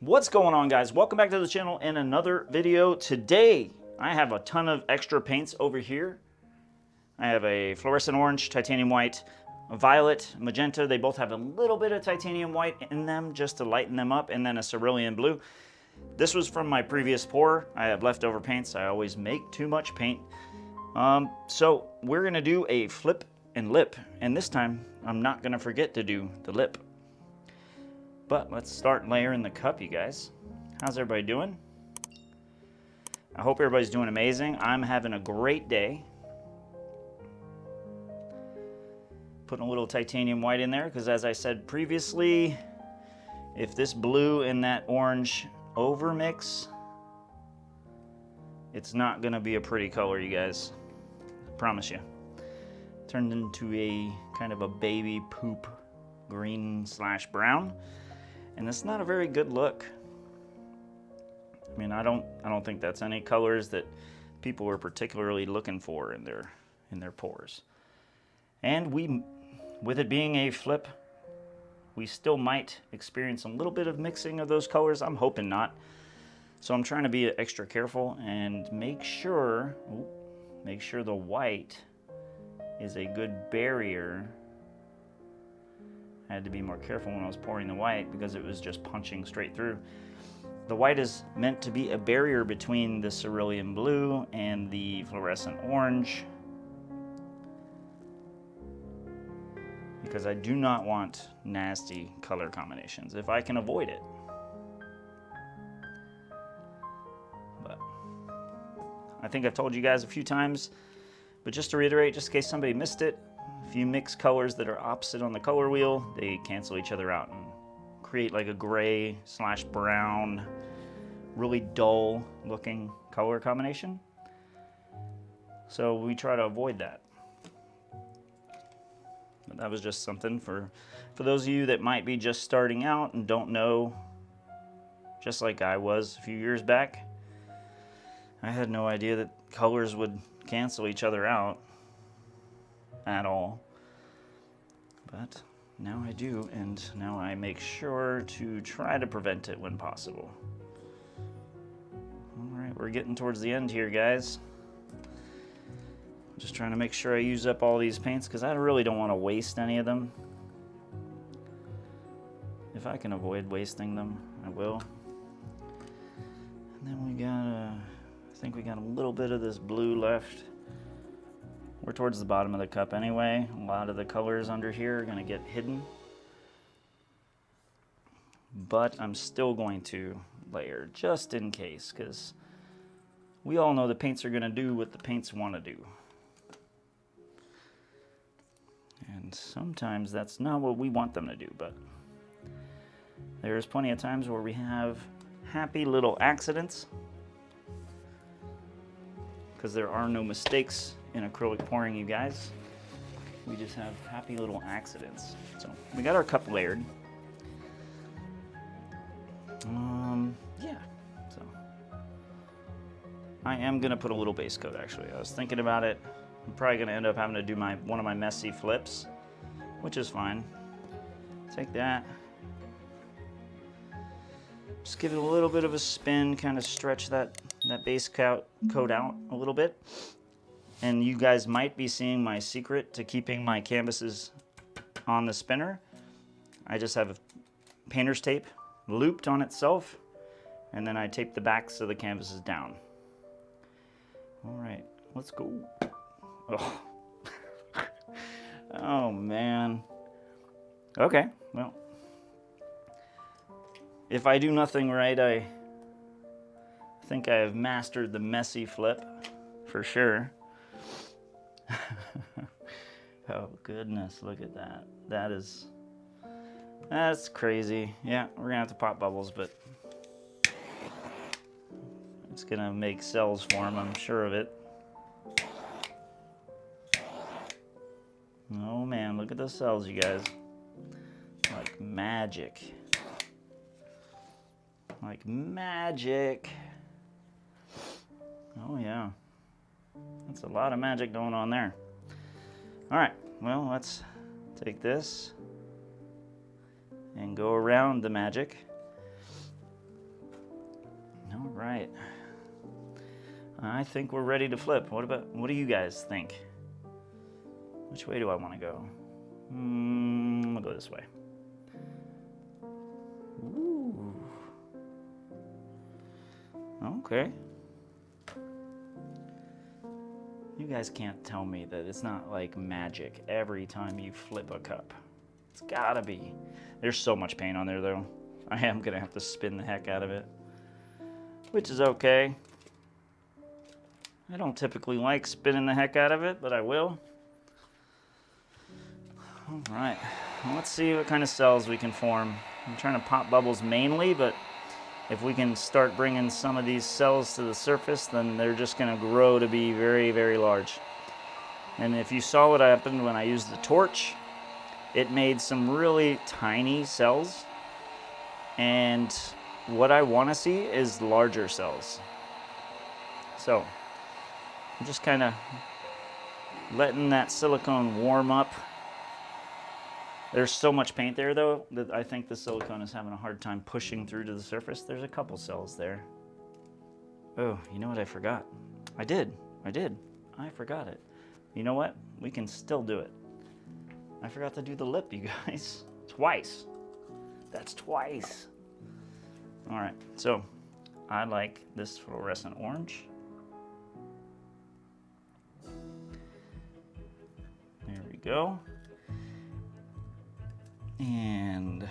What's going on, guys? Welcome back to the channel in another video. Today I have a ton of extra paints over here. I have a fluorescent orange, titanium white, a violet, magenta. They both have a little bit of titanium white in them just to lighten them up, and then a cerulean blue. This was from my previous pour. I have leftover paints. I always make too much paint. So we're gonna do a flip and lip, and this time I'm not gonna forget to do the lip. But let's start layering the cup, you guys. How's everybody doing? I hope everybody's doing amazing. I'm having a great day. Putting a little titanium white in there because, as I said previously, if this blue and that orange overmix, it's not gonna be a pretty color, you guys. I promise you. Turned into a kind of a baby poop green slash brown. And it's not a very good look. I mean, I don't think that's any colors that people were particularly looking for in their pours. And with it being a flip, we still might experience a little bit of mixing of those colors. I'm hoping not. So I'm trying to be extra careful and make sure the white is a good barrier. I had to be more careful when I was pouring the white because it was just punching straight through. The white is meant to be a barrier between the cerulean blue and the fluorescent orange, because I do not want nasty color combinations if I can avoid it. But I think I've told you guys a few times, but just to reiterate, just in case somebody missed it, if you mix colors that are opposite on the color wheel, they cancel each other out and create like a gray slash brown, really dull looking color combination. So we try to avoid that. But that was just something for those of you that might be just starting out and don't know, just like I was a few years back. I had no idea that colors would cancel each other out at all, but now I do, and now I make sure to try to prevent it when possible. All right, we're getting towards the end here, guys. Just trying to make sure I use up all these paints because I really don't want to waste any of them. If I can avoid wasting them, I will. And then we got I think we got a little bit of this blue left. We're towards the bottom of the cup anyway. A lot of the colors under here are gonna get hidden. But I'm still going to layer just in case, because we all know the paints are gonna do what the paints wanna do. And sometimes that's not what we want them to do, but there's plenty of times where we have happy little accidents, because there are no mistakes in acrylic pouring, you guys. We just have happy little accidents. So we got our cup layered. Yeah, so I am gonna put a little base coat, actually. I was thinking about it. I'm probably gonna end up having to do one of my messy flips, which is fine. Take that. Just give it a little bit of a spin, kind of stretch that base coat out a little bit. And you guys might be seeing my secret to keeping my canvases on the spinner. I just have a painter's tape looped on itself, and then I tape the backs of the canvases down. All right, let's go. Oh, oh man. Okay, well, if I do nothing right, I think I have mastered the messy flip for sure. Oh goodness, look at that. That's crazy. Yeah, we're gonna have to pop bubbles, but it's gonna make cells form, I'm sure of it. Oh man, look at those cells, you guys. Like magic. Like magic. Oh yeah. That's a lot of magic going on there. All right, well, let's take this and go around the magic. right. I think we're ready to flip. What do you guys think? Which way do I want to go? I'll go this way. Ooh. Okay. You guys can't tell me that it's not like magic every time you flip a cup. It's gotta be. There's so much paint on there though. I am gonna have to spin the heck out of it, which is okay. I don't typically like spinning the heck out of it, but I will. All right, well, let's see what kind of cells we can form. I'm trying to pop bubbles mainly, but if we can start bringing some of these cells to the surface, then they're just gonna grow to be very, very large. And if you saw what happened when I used the torch, it made some really tiny cells. And what I wanna see is larger cells. So, I'm just kind of letting that silicone warm up. There's so much paint there though that I think the silicone is having a hard time pushing through to the surface. There's a couple cells there. Oh, you know what I forgot? I did. I forgot it. You know what? We can still do it. I forgot to do the lip, you guys. Twice. That's twice. All right, so I like this fluorescent orange. There we go. And,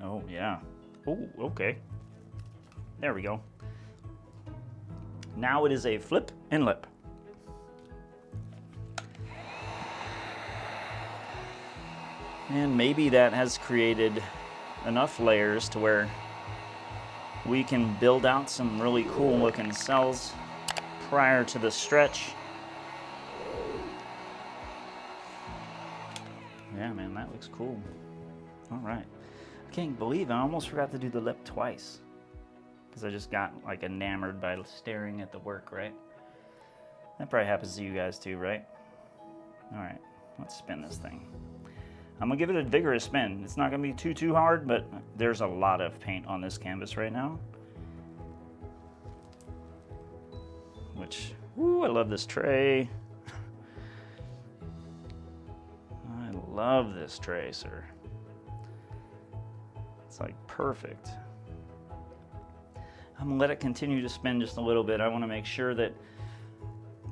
oh yeah. Oh, okay. There we go. Now it is a flip and lip. And maybe that has created enough layers to where we can build out some really cool looking cells prior to the stretch. Yeah, man, that looks cool. All right. I can't believe I almost forgot to do the lip twice because I just got like enamored by staring at the work, right? That probably happens to you guys too, right? All right, let's spin this thing. I'm gonna give it a vigorous spin. It's not gonna be too hard, but there's a lot of paint on this canvas right now. Which, ooh, I love this tray. I love this tray, sir. It's like perfect. I'm gonna let it continue to spin just a little bit. I wanna make sure that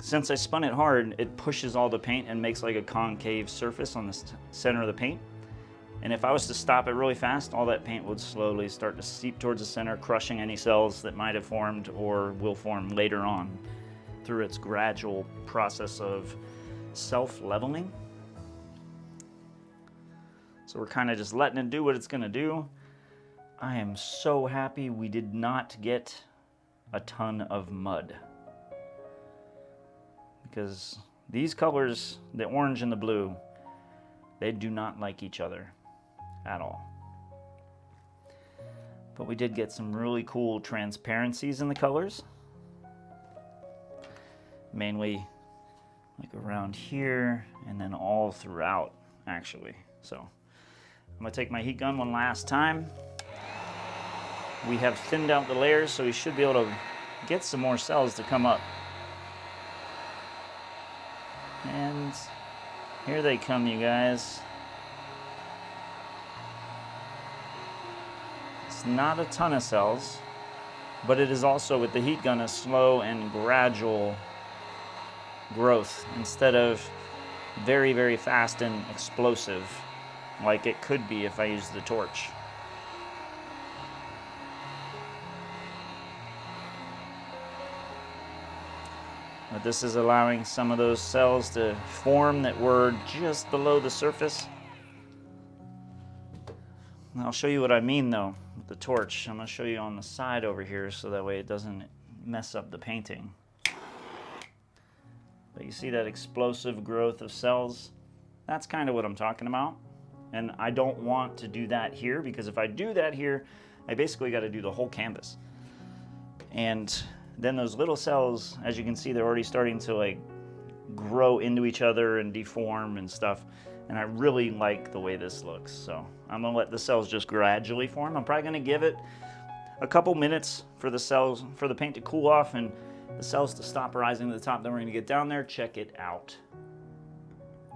since I spun it hard, it pushes all the paint and makes like a concave surface on the center of the paint. And if I was to stop it really fast, all that paint would slowly start to seep towards the center, crushing any cells that might have formed or will form later on through its gradual process of self-leveling. So we're kind of just letting it do what it's gonna do. I am so happy we did not get a ton of mud, because these colors, the orange and the blue, they do not like each other at all. But we did get some really cool transparencies in the colors, mainly like around here and then all throughout actually. So I'm gonna take my heat gun one last time. We have thinned out the layers, so we should be able to get some more cells to come up. And here they come, you guys. It's not a ton of cells, but it is also, with the heat gun, a slow and gradual growth instead of very, very fast and explosive like it could be if I used the torch. But this is allowing some of those cells to form that were just below the surface. And I'll show you what I mean though with the torch. I'm going to show you on the side over here so that way it doesn't mess up the painting. But you see that explosive growth of cells? That's kind of what I'm talking about. And I don't want to do that here, because if I do that here, I basically got to do the whole canvas. And then those little cells, as you can see, they're already starting to like grow into each other and deform and stuff. And I really like the way this looks. So I'm gonna let the cells just gradually form. I'm probably gonna give it a couple minutes for the paint to cool off and the cells to stop rising to the top. Then we're gonna get down there, check it out.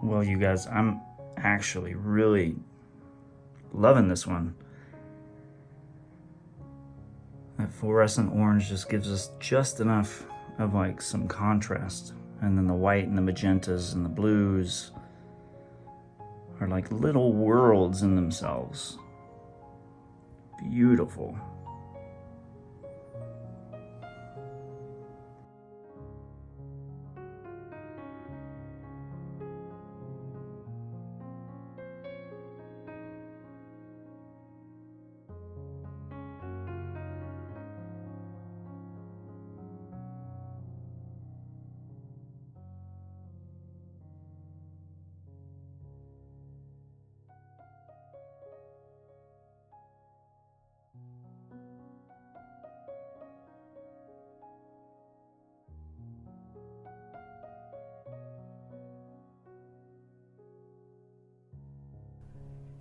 Well, you guys, I'm actually really loving this one. That fluorescent orange just gives us just enough of like some contrast. And then the white and the magentas and the blues are like little worlds in themselves. Beautiful.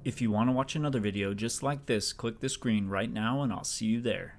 If you want to watch another video just like this, click the screen right now and I'll see you there.